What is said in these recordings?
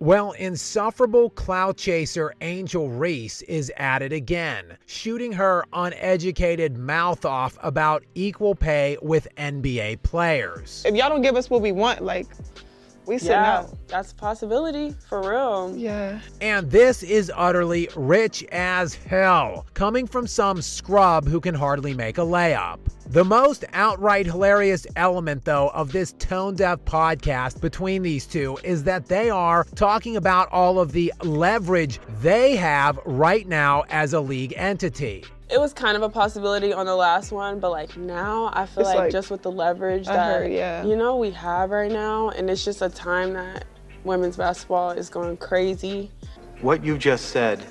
Well, insufferable clout chaser Angel Reese is at it again, shooting her uneducated mouth off about equal pay with NBA players. If y'all don't give us what we want, like, we sitting out. That's a possibility, for real. Yeah. And this is utterly rich as hell, coming from some scrub who can hardly make a layup. The most outright hilarious element, though, of this tone-deaf podcast between these two is that they are talking about all of the leverage they have right now as a league entity. It was kind of a possibility on the last one, but like now I feel like just with the leverage that we have right now, and it's just a time that women's basketball is going crazy. What you just said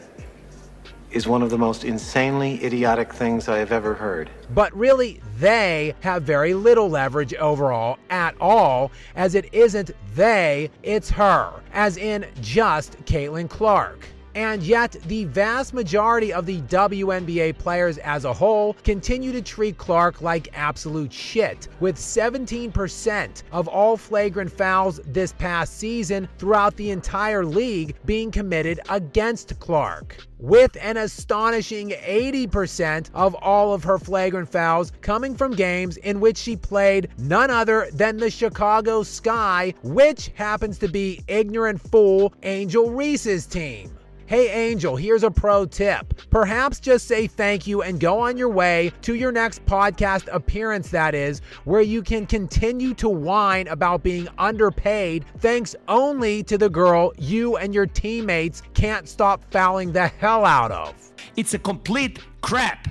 is one of the most insanely idiotic things I have ever heard. But really, they have very little leverage overall at all, as it isn't they, it's her, as in just Caitlin Clark. And yet, the vast majority of the WNBA players as a whole continue to treat Clark like absolute shit, with 17% of all flagrant fouls this past season throughout the entire league being committed against Clark, with an astonishing 80% of all of her flagrant fouls coming from games in which she played none other than the Chicago Sky, which happens to be ignorant fool Angel Reese's team. Hey Angel, here's a pro tip. Perhaps just say thank you and go on your way to your next podcast appearance, that is, where you can continue to whine about being underpaid thanks only to the girl you and your teammates can't stop fouling the hell out of. It's a complete crap.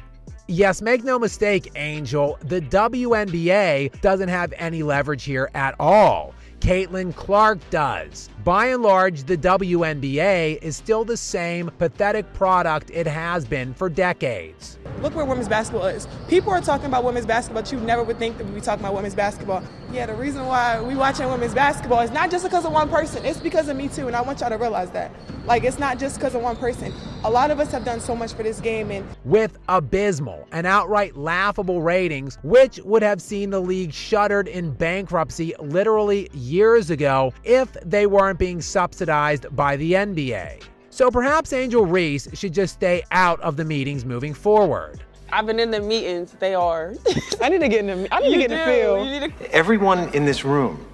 Yes, make no mistake, Angel, the WNBA doesn't have any leverage here at all. Caitlin Clark does. By and large, the WNBA is still the same pathetic product it has been for decades. Look where women's basketball is. People are talking about women's basketball, but you never would think that we'd be talking about women's basketball. Yeah, the reason why we watching women's basketball is not just because of one person. It's because of me too, and I want y'all to realize that. Like, it's not just because of one person. A lot of us have done so much for this game. And with abysmal and outright laughable ratings, which would have seen the league shuttered in bankruptcy literally years ago if they weren't being subsidized by the NBA. So perhaps Angel Reese should just stay out of the meetings moving forward. I've been in the meetings, they are. I need to get in the field. Everyone in this room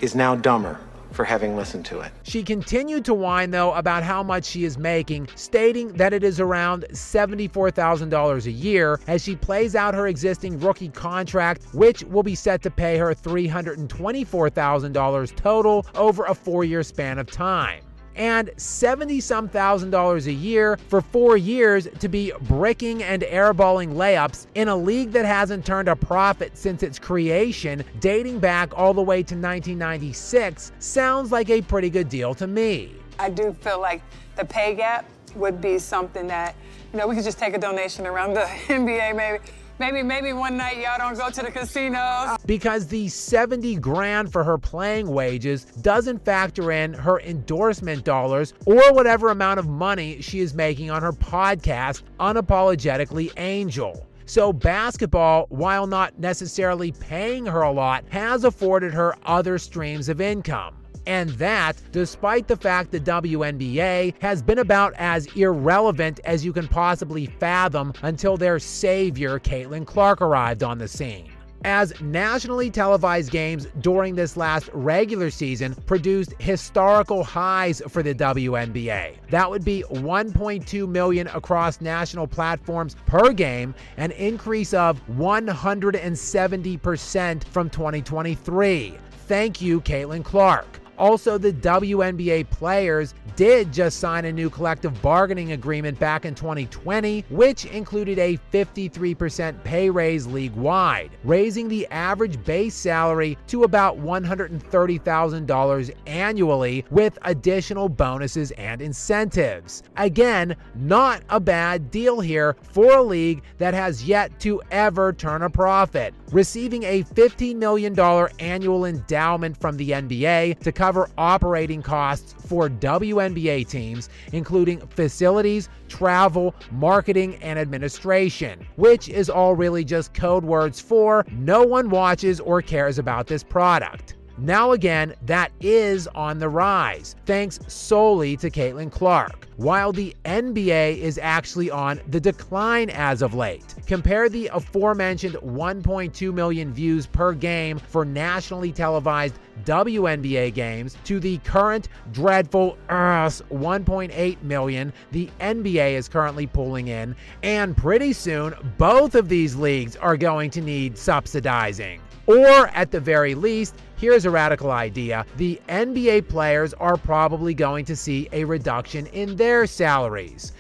is now dumber for having listened to it. She continued to whine, though, about how much she is making, stating that it is around $74,000 a year as she plays out her existing rookie contract, which will be set to pay her $324,000 total over a 4-year span of time. And $70-some thousand a year for 4 years to be bricking and airballing layups in a league that hasn't turned a profit since its creation, dating back all the way to 1996, sounds like a pretty good deal to me. I do feel like the pay gap would be something that, we could just take a donation around the NBA maybe. Maybe one night y'all don't go to the casinos. Because the $70 grand for her playing wages doesn't factor in her endorsement dollars or whatever amount of money she is making on her podcast, Unapologetically Angel. So basketball, while not necessarily paying her a lot, has afforded her other streams of income. And that, despite the fact the WNBA has been about as irrelevant as you can possibly fathom until their savior, Caitlin Clark, arrived on the scene. As nationally televised games during this last regular season produced historical highs for the WNBA. That would be 1.2 million across national platforms per game, an increase of 170% from 2023. Thank you, Caitlin Clark. Also, the WNBA players did just sign a new collective bargaining agreement back in 2020, which included a 53% pay raise league-wide, raising the average base salary to about $130,000 annually with additional bonuses and incentives. Again, not a bad deal here for a league that has yet to ever turn a profit, receiving a $15 million annual endowment from the NBA to cover operating costs for WNBA teams, including facilities, travel, marketing, and administration, which is all really just code words for no one watches or cares about this product. Now again, that is on the rise, thanks solely to Caitlin Clark, while the NBA is actually on the decline as of late. Compare the aforementioned 1.2 million views per game for nationally televised WNBA games to the current dreadful 1.8 million the NBA is currently pulling in, and pretty soon both of these leagues are going to need subsidizing. Or at the very least, here's a radical idea: the NBA players are probably going to see a reduction in their salaries.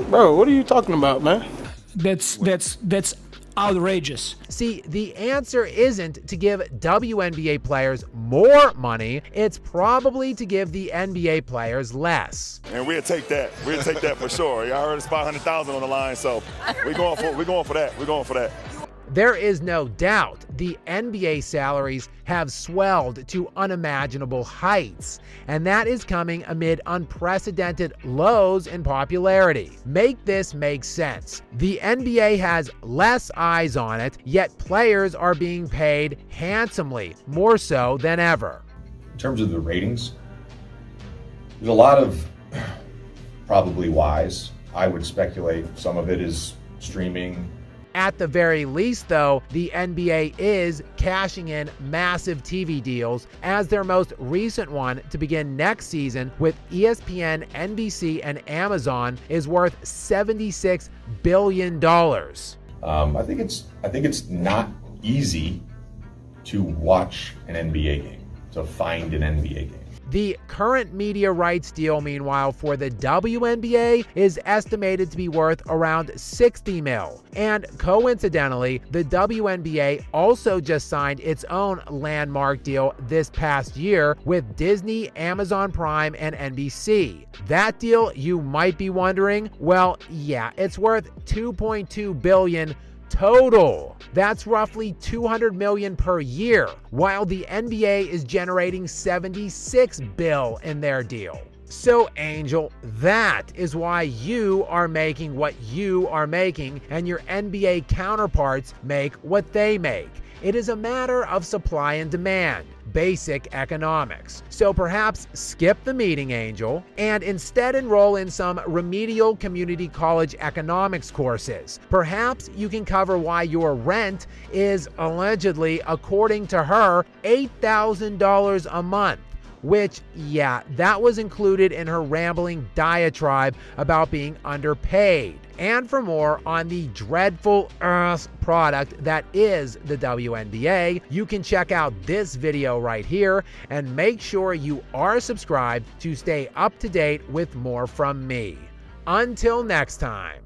Bro, what are you talking about, man? That's outrageous. See, the answer isn't to give WNBA players more money, it's probably to give the NBA players less. And we'll take that. We'll take that for sure. I heard it's $500,000 on the line, so we're going for that. There is no doubt the NBA salaries have swelled to unimaginable heights, and that is coming amid unprecedented lows in popularity. Make this make sense. The NBA has less eyes on it, yet players are being paid handsomely, more so than ever. In terms of the ratings, there's a lot of probably whys. I would speculate some of it is streaming. At the very least, though, the NBA is cashing in massive TV deals, as their most recent one to begin next season with ESPN, NBC, and Amazon is worth $76 billion. I think it's not easy to watch an NBA game, to find an NBA game. The current media rights deal, meanwhile, for the WNBA is estimated to be worth around $60 million. And coincidentally, the WNBA also just signed its own landmark deal this past year with Disney, Amazon Prime, and NBC. That deal, you might be wondering, well, yeah, it's worth $2.2 billion total. That's roughly $200 million per year, while the NBA is generating $76 billion in their deal. So, Angel, that is why you are making what you are making, and your NBA counterparts make what they make. It is a matter of supply and demand, basic economics. So perhaps skip the meeting, Angel, and instead enroll in some remedial community college economics courses. Perhaps you can cover why your rent is allegedly, according to her, $8,000 a month. Which, yeah, that was included in her rambling diatribe about being underpaid. And for more on the dreadful product that is the WNBA, you can check out this video right here, and make sure you are subscribed to stay up to date with more from me. Until next time.